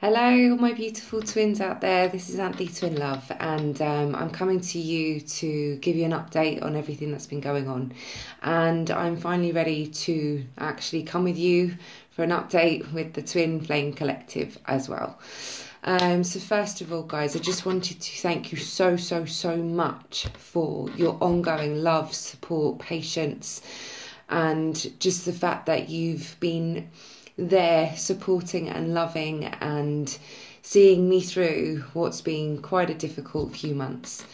Hello, my beautiful twins out there. This is Anthony Twin Love, and I'm coming to you to give you an update on everything that's been going on. And I'm finally ready to actually come with you for an update with the Twin Flame Collective as well. So first of all, guys, I just wanted to thank you so much for your ongoing love, support, patience, and just the fact that you've been there supporting and loving and seeing me through what's been quite a difficult few months.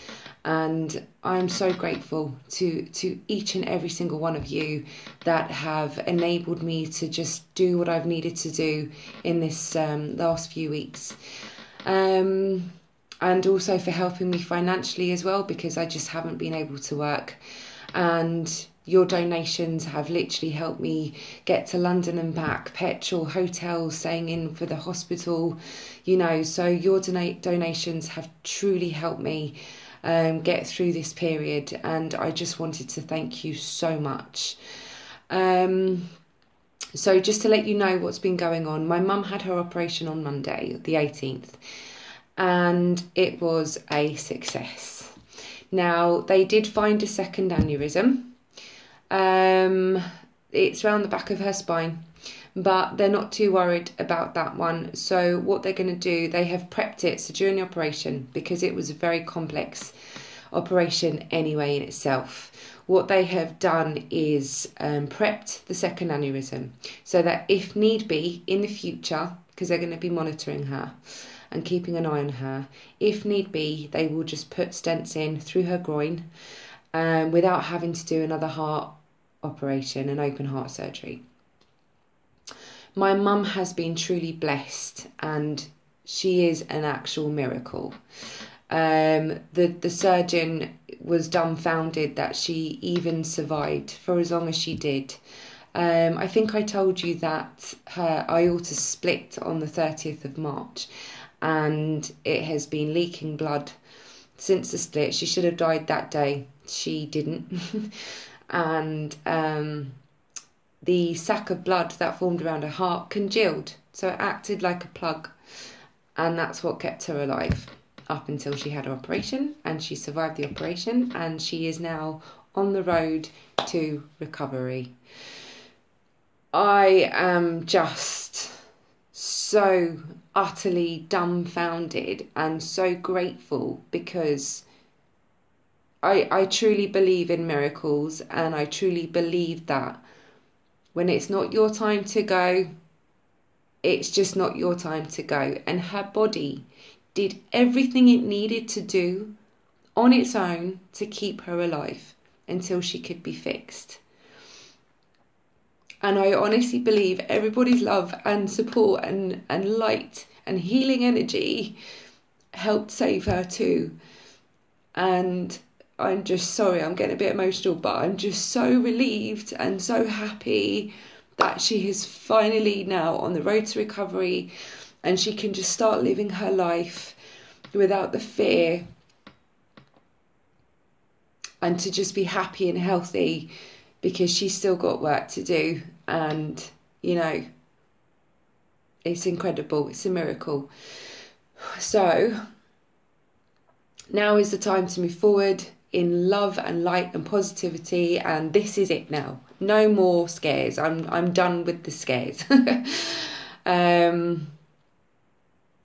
And I'm so grateful to each and every single one of you that have enabled me to just do what I've needed to do in this last few weeks. And also for helping me financially as well, because I just haven't been able to work. And your donations have literally helped me get to London and back, petrol, hotels, staying in for the hospital, so your donations have truly helped me get through this period, and I just wanted to thank you so much. So just to let you know what's been going on, my mum had her operation on Monday, the 18th, and it was a success. Now, they did find a second aneurysm. It's around the back of her spine, but they're not too worried about that one. So what they're going to do, they have prepped it. So during the operation, because it was a very complex operation anyway in itself, what they have done is prepped the second aneurysm so that if need be in the future, because they're going to be monitoring her and keeping an eye on her, if need be, they will just put stents in through her groin without having to do another heart operation, an open heart surgery. My mum has been truly blessed, and she is an actual miracle. The surgeon was dumbfounded that she even survived for as long as she did. I think I told you that her aorta split on the 30th of March, and it has been leaking blood since the split. She should have died that day. She didn't. And the sac of blood that formed around her heart congealed, so it acted like a plug, and that's what kept her alive up until she had her operation, and she survived the operation, and she is now on the road to recovery. I am just so utterly dumbfounded and so grateful, because I truly believe in miracles, and I truly believe that when it's not your time to go, it's just not your time to go. And her body did everything it needed to do on its own to keep her alive until she could be fixed. And I honestly believe everybody's love and support and light and healing energy helped save her too. And I'm just sorry, I'm getting a bit emotional, but I'm just so relieved and so happy that she is finally now on the road to recovery, and she can just start living her life without the fear, and to just be happy and healthy, because she's still got work to do. And, it's incredible. It's a miracle. So now is the time to move forward in love and light and positivity, and this is it now. No more scares. I'm done with the scares.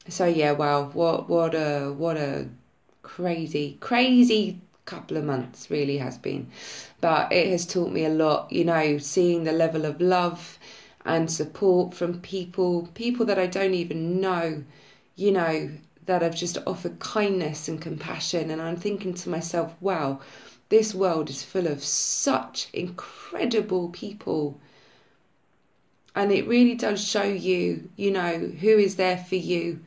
So yeah, wow, what a crazy couple of months really has been. But it has taught me a lot, seeing the level of love and support from people that I don't even know, that have just offered kindness and compassion. And I'm thinking to myself, wow, this world is full of such incredible people. And it really does show you, who is there for you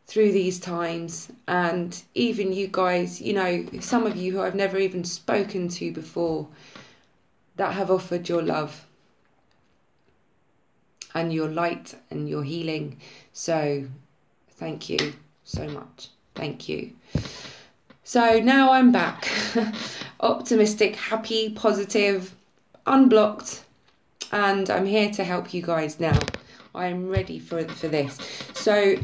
through these times. And even you guys, some of you who I've never even spoken to before, that have offered your love and your light and your healing. So thank you so much. Thank you. So now I'm back. Optimistic, happy, positive, unblocked, and I'm here to help you guys now. I'm ready for this. So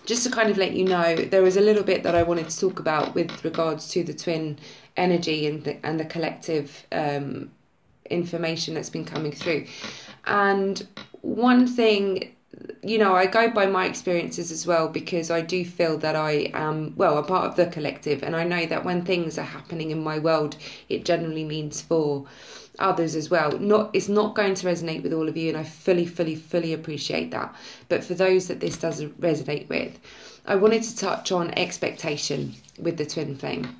just to kind of let you know, there was a little bit that I wanted to talk about with regards to the twin energy and the collective information that's been coming through. And one thing, you know, I go by my experiences as well, because I do feel that I am, well, a part of the collective, and I know that when things are happening in my world, it generally means for others as well. It's not going to resonate with all of you, and I fully appreciate that. But for those that this doesn't resonate with, I wanted to touch on expectation with the twin flame.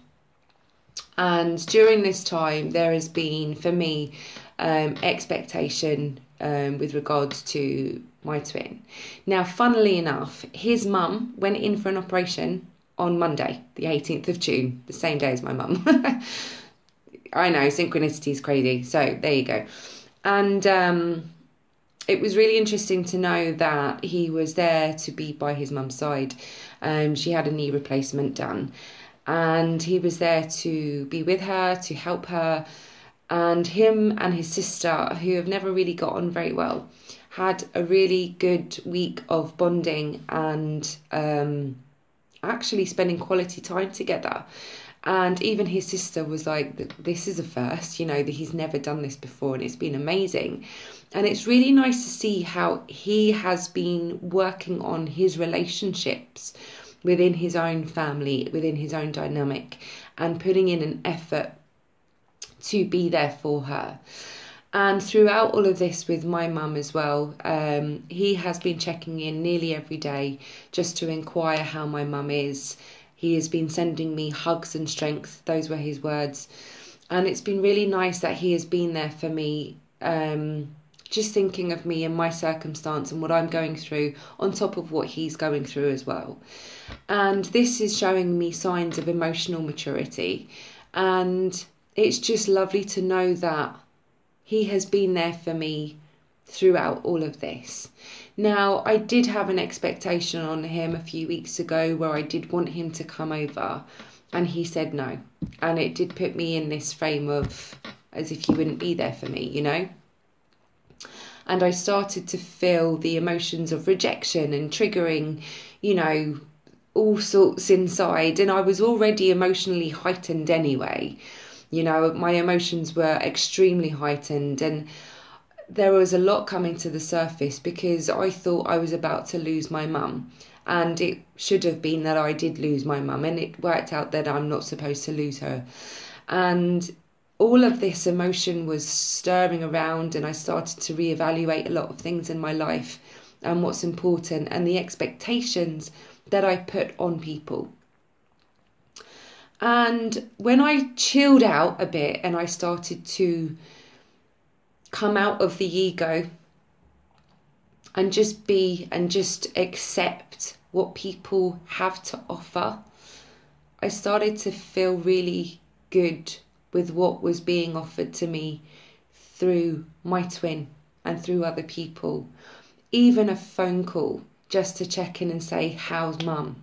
And during this time, there has been, for me, expectation with regards to my twin. Now, funnily enough, his mum went in for an operation on Monday, the 18th of June, the same day as my mum. I know, synchronicity is crazy. So there you go. And it was really interesting to know that he was there to be by his mum's side. She had a knee replacement done, and he was there to be with her, to help her. And him and his sister, who have never really got on very well, had a really good week of bonding and actually spending quality time together. And even his sister was like, this is a first, you know, that he's never done this before, and it's been amazing. And it's really nice to see how he has been working on his relationships within his own family, within his own dynamic, and putting in an effort to be there for her. And throughout all of this with my mum as well, he has been checking in nearly every day just to inquire how my mum is. He has been sending me hugs and strength. Those were his words. And it's been really nice that he has been there for me, just thinking of me and my circumstance and what I'm going through, on top of what he's going through as well. And this is showing me signs of emotional maturity. And it's just lovely to know that he has been there for me throughout all of this. Now, I did have an expectation on him a few weeks ago where I did want him to come over, and he said no. And it did put me in this frame of as if he wouldn't be there for me, you know. And I started to feel the emotions of rejection and triggering, you know, all sorts inside. And I was already emotionally heightened anyway. You know, my emotions were extremely heightened, and there was a lot coming to the surface because I thought I was about to lose my mum, and it should have been that I did lose my mum, and it worked out that I'm not supposed to lose her. And all of this emotion was stirring around, and I started to reevaluate a lot of things in my life and what's important and the expectations that I put on people. And when I chilled out a bit and I started to come out of the ego and just be and just accept what people have to offer, I started to feel really good with what was being offered to me through my twin and through other people. Even a phone call just to check in and say, how's mum,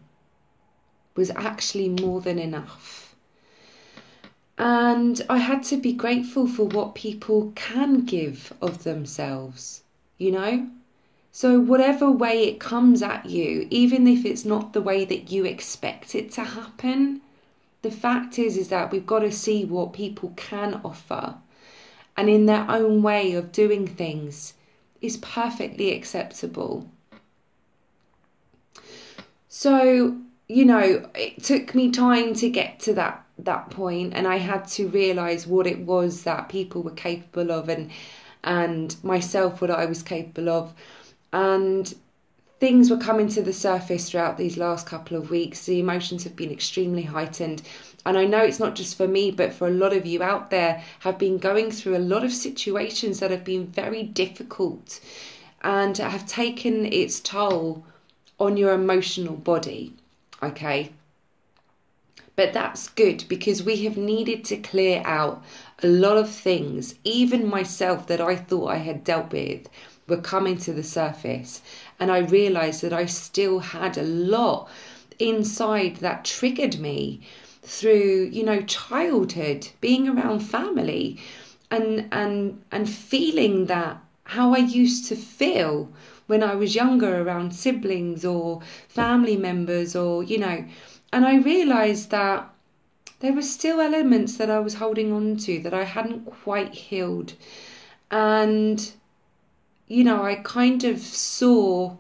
was actually more than enough. And I had to be grateful for what people can give of themselves, you know? So whatever way it comes at you, even if it's not the way that you expect it to happen, the fact is that we've got to see what people can offer. And in their own way of doing things is perfectly acceptable. So, you know, it took me time to get to that point, and I had to realise what it was that people were capable of, and myself what I was capable of. And things were coming to the surface throughout these last couple of weeks. The emotions have been extremely heightened. And I know it's not just for me, but for a lot of you out there have been going through a lot of situations that have been very difficult and have taken its toll on your emotional body, okay? But that's good, because we have needed to clear out a lot of things, even myself, that I thought I had dealt with, were coming to the surface. And I realised that I still had a lot inside that triggered me through, you know, childhood, being around family, and feeling that how I used to feel when I was younger around siblings or family members or, and I realised that there were still elements that I was holding on to that I hadn't quite healed. And, I kind of saw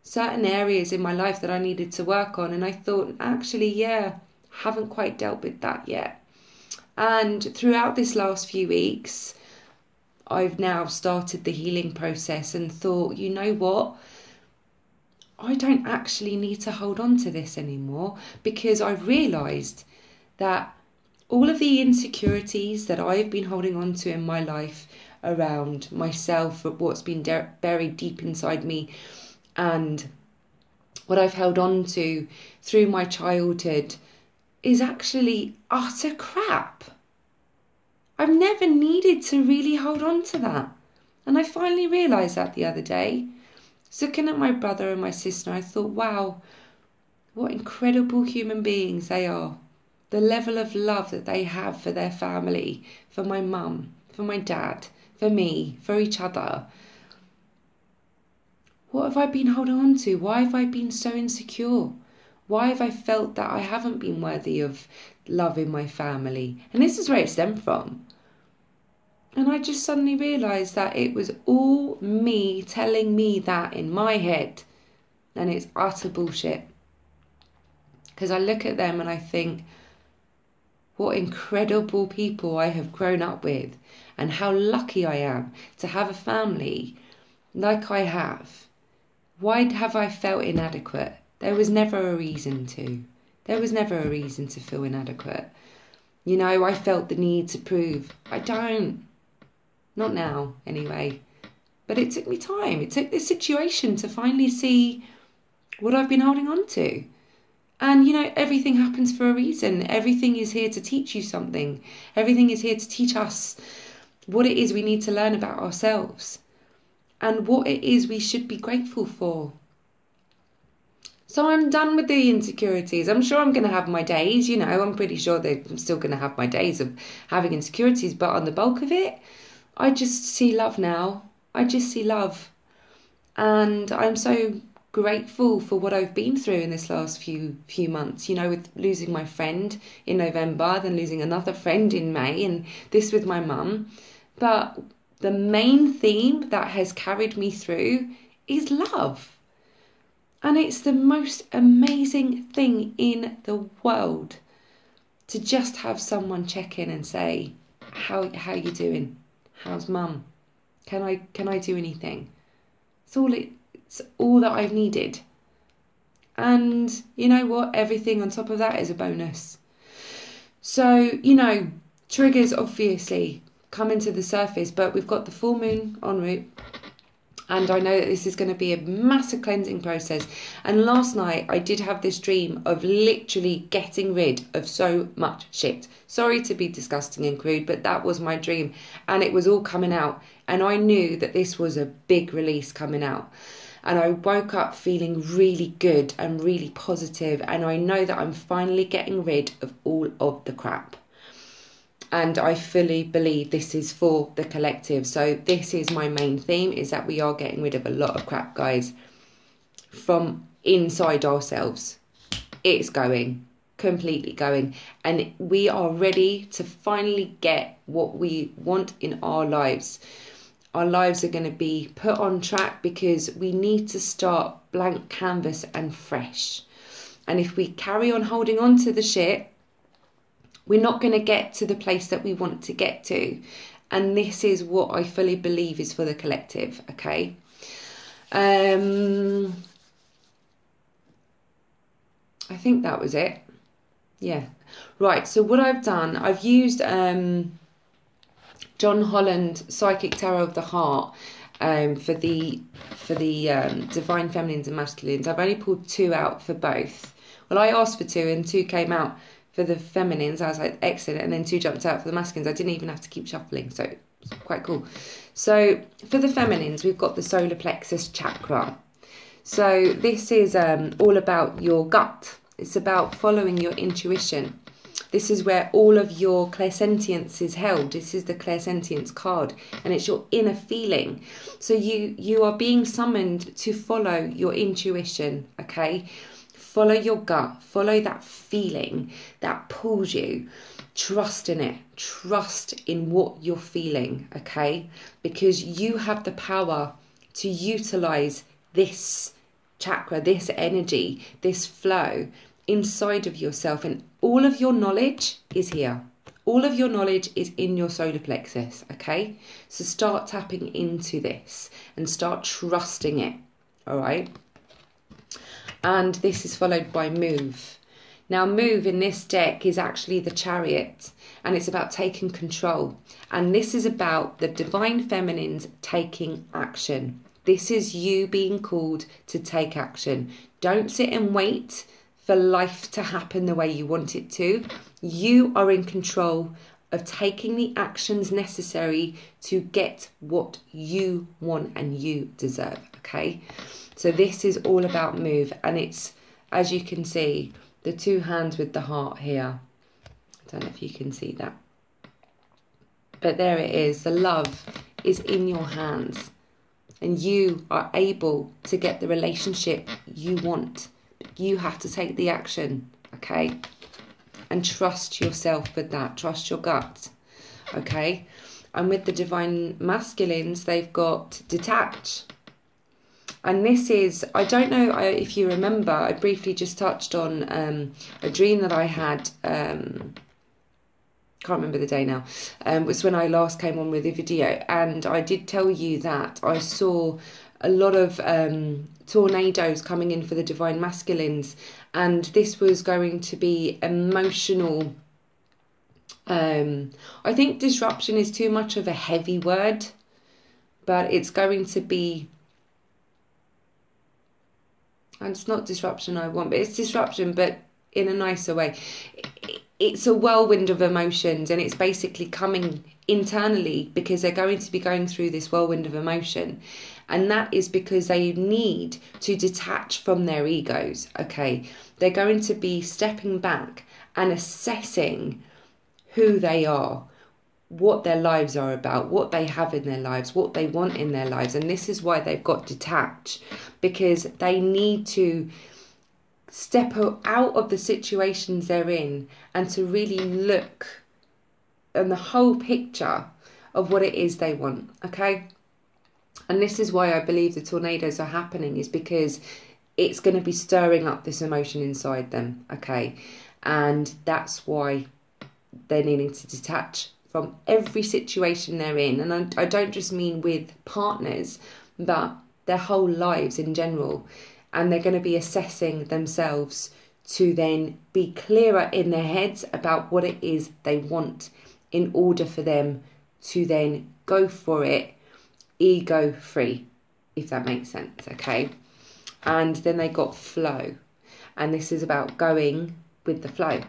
certain areas in my life that I needed to work on. And I thought, actually, haven't quite dealt with that yet. And throughout this last few weeks, I've now started the healing process and thought, you know what? I don't actually need to hold on to this anymore, because I've realised that all of the insecurities that I've been holding on to in my life around myself, what's been buried deep inside me, and what I've held on to through my childhood is actually utter crap. I've never needed to really hold on to that. And I finally realised that the other day. So looking at my brother and my sister, I thought, wow, what incredible human beings they are. The level of love that they have for their family, for my mum, for my dad, for me, for each other. What have I been holding on to? Why have I been so insecure? Why have I felt that I haven't been worthy of love in my family? And this is where it stemmed from. And I just suddenly realised that it was all me telling me that in my head. And it's utter bullshit. Because I look at them and I think, what incredible people I have grown up with. And how lucky I am to have a family like I have. Why have I felt inadequate? There was never a reason to. There was never a reason to feel inadequate. I felt the need to prove. I don't. Not now, anyway. But it took me time. It took this situation to finally see what I've been holding on to. And, everything happens for a reason. Everything is here to teach you something. Everything is here to teach us what it is we need to learn about ourselves. And what it is we should be grateful for. So I'm done with the insecurities. I'm sure I'm going to have my days, I'm pretty sure that I'm still going to have my days of having insecurities. But on the bulk of it, I just see love now. I just see love. And I'm so grateful for what I've been through in this last few months, with losing my friend in November, then losing another friend in May, and this with my mum. But the main theme that has carried me through is love. And it's the most amazing thing in the world to just have someone check in and say, how you doing? How's mum? Can I do anything? It's all that I've needed. And you know what? Everything on top of that is a bonus. So, triggers obviously come into the surface, but we've got the full moon en route. And I know that this is going to be a massive cleansing process. And last night I did have this dream of literally getting rid of so much shit. Sorry to be disgusting and crude, but that was my dream. And it was all coming out. And I knew that this was a big release coming out. And I woke up feeling really good and really positive. And I know that I'm finally getting rid of all of the crap. And I fully believe this is for the collective. So this is my main theme, is that we are getting rid of a lot of crap, guys, from inside ourselves. It's going, completely going. And we are ready to finally get what we want in our lives. Our lives are going to be put on track because we need to start blank canvas and fresh. And if we carry on holding on to the shit, we're not going to get to the place that we want to get to. And this is what I fully believe is for the collective, okay? I think that was it. Yeah. Right, so what I've done, I've used John Holland Psychic Tarot of the Heart for the Divine Feminines and Masculines. I've only pulled 2 out for both. Well, I asked for 2 and 2 came out for the feminines. I was like, excellent. And then 2 jumped out for the masculines. I didn't even have to keep shuffling. So it's quite cool. So for the feminines, we've got the solar plexus chakra. So this is all about your gut. It's about following your intuition. This is where all of your clairsentience is held. This is the clairsentience card, and it's your inner feeling. So you are being summoned to follow your intuition, okay? Follow your gut, follow that feeling that pulls you. Trust in it. Trust in what you're feeling, okay? Because you have the power to utilize this chakra, this energy, this flow inside of yourself, and all of your knowledge is here. All of your knowledge is in your solar plexus, okay? So start tapping into this and start trusting it, all right? And this is followed by move. Now, move in this deck is actually the Chariot, and it's about taking control. And this is about the divine feminines taking action. This is you being called to take action. Don't sit and wait for life to happen the way you want it to. You are in control of taking the actions necessary to get what you want and you deserve, okay? So this is all about move, and it's, as you can see, the two hands with the heart here. I don't know if you can see that. But there it is. The love is in your hands, and you are able to get the relationship you want. You have to take the action, okay? And trust yourself with that. Trust your gut, okay? And with the divine masculines, they've got detach. And this is, I don't know if you remember, I briefly just touched on a dream that I had, can't remember the day now, was when I last came on with a video, and I did tell you that I saw a lot of tornadoes coming in for the divine masculines, and this was going to be emotional. I think disruption is too much of a heavy word, but it's going to be, and it's not disruption I want, but it's disruption, but in a nicer way. It's a whirlwind of emotions, and it's basically coming internally because they're going to be going through this whirlwind of emotion. And that is because they need to detach from their egos, okay? They're going to be stepping back and assessing who they are, what their lives are about, what they have in their lives, what they want in their lives. And this is why they've got detached, because they need to step out of the situations they're in and to really look at the whole picture of what it is they want, okay? And this is why I believe the tornadoes are happening, is because it's going to be stirring up this emotion inside them, okay? And that's why they're needing to detach from every situation they're in. And I don't just mean with partners, but their whole lives in general. And they're going to be assessing themselves to then be clearer in their heads about what it is they want, in order for them to then go for it ego free, if that makes sense, okay? And then they got flow, and this is about going with the flow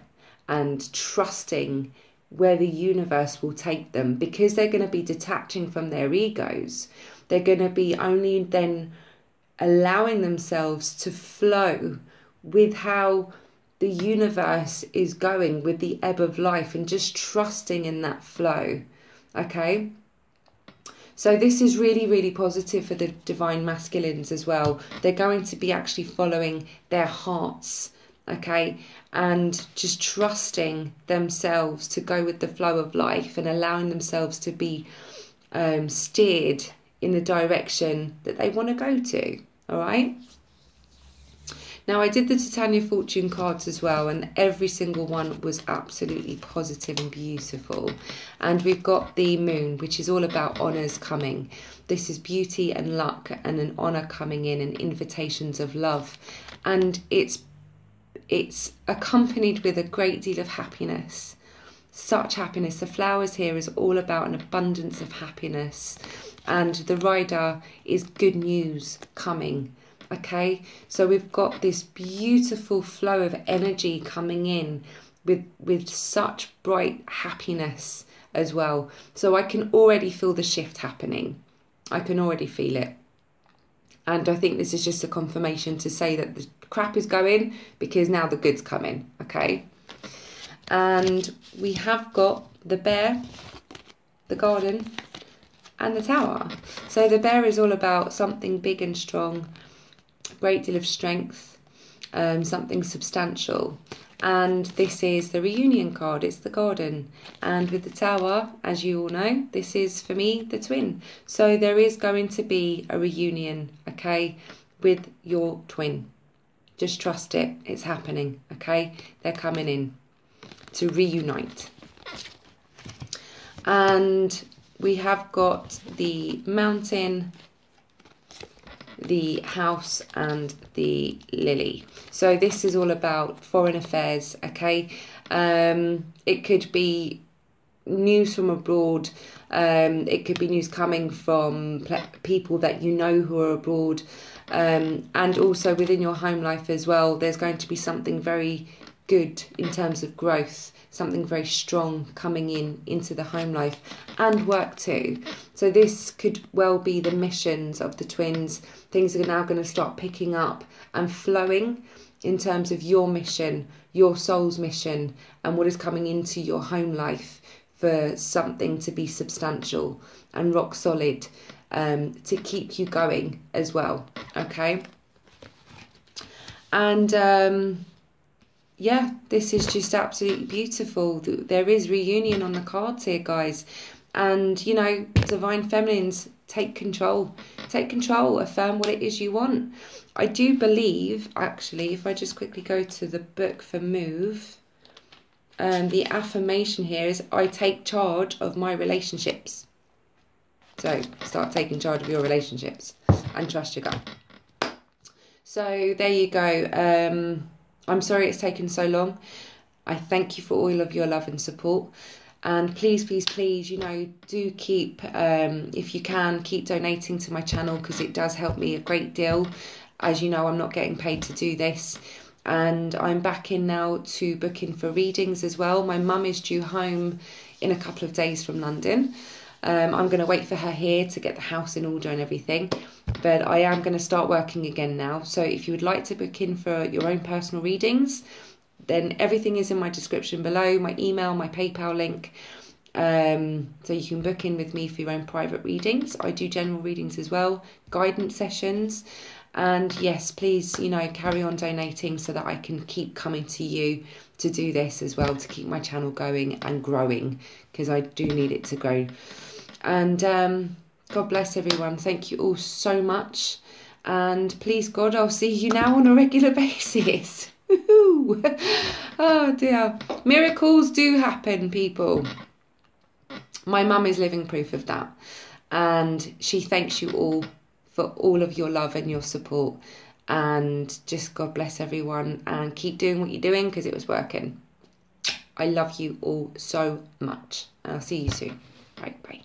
and trusting where the universe will take them, because they're going to be detaching from their egos. They're going to be only then allowing themselves to flow with how the universe is going, with the ebb of life, and just trusting in that flow, okay? So this is really, really positive for the divine masculines as well. They're going to be actually following their hearts, okay? And just trusting themselves to go with the flow of life, and allowing themselves to be steered in the direction that they want to go to, all right? Now, I did the Titania Fortune cards as well, and every single one was absolutely positive and beautiful. And we've got the Moon, which is all about honours coming. This is beauty and luck and an honour coming in, and invitations of love. And it's accompanied with a great deal of happiness. Such happiness. The flowers here is all about an abundance of happiness. And the rider is good news coming. Okay, so we've got this beautiful flow of energy coming in with such bright happiness as well. So I can already feel the shift happening. I can already feel it. And I think this is just a confirmation to say that the crap is going, because now the good's coming, okay? And we have got the bear, the garden, and the tower. So the bear is all about something big and strong, a great deal of strength, something substantial. And this is the reunion card, it's the garden. And with the tower, as you all know, this is, for me, the twin. So there is going to be a reunion, okay, with your twin. Just trust it, it's happening, okay? They're coming in to reunite. And we have got the mountain, the house, and the lily. So this is all about foreign affairs, okay? It could be news from abroad. It could be news coming from people that you know who are abroad. And also within your home life as well, there's going to be something very good in terms of growth, something very strong coming into the home life and work too. So this could well be the missions of the twins. Things are now going to start picking up and flowing in terms of your mission, your soul's mission, and what is coming into your home life for something to be substantial and rock solid, to keep you going as well, okay? And yeah, this is just absolutely beautiful. There is reunion on the cards here, guys. And, you know, divine feminines, take control. Take control, affirm what it is you want. I do believe, actually, if I just quickly go to the book for move, the affirmation here is, I take charge of my relationships. So start taking charge of your relationships and trust your gut. So there you go. I'm sorry it's taken so long. I thank you for all of your love and support. And please, please, please, you know, do keep, if you can, keep donating to my channel, because it does help me a great deal. As you know, I'm not getting paid to do this. And I'm back in now to book in for readings as well. My mum is due home in a couple of days from London. I'm going to wait for her here to get the house in order and everything. But I am going to start working again now. So if you would like to book in for your own personal readings, then everything is in my description below, my email, my PayPal link. So you can book in with me for your own private readings. I do general readings as well, guidance sessions. And yes, please, you know, carry on donating so that I can keep coming to you to do this as well, to keep my channel going and growing, because I do need it to grow. And God bless everyone. Thank you all so much. And please, God, I'll see you now on a regular basis. Oh dear. Miracles do happen, people. My mum is living proof of that. And she thanks you all for all of your love and your support. And just God bless everyone. And keep doing what you're doing, because it was working. I love you all so much. And I'll see you soon. Bye, bye.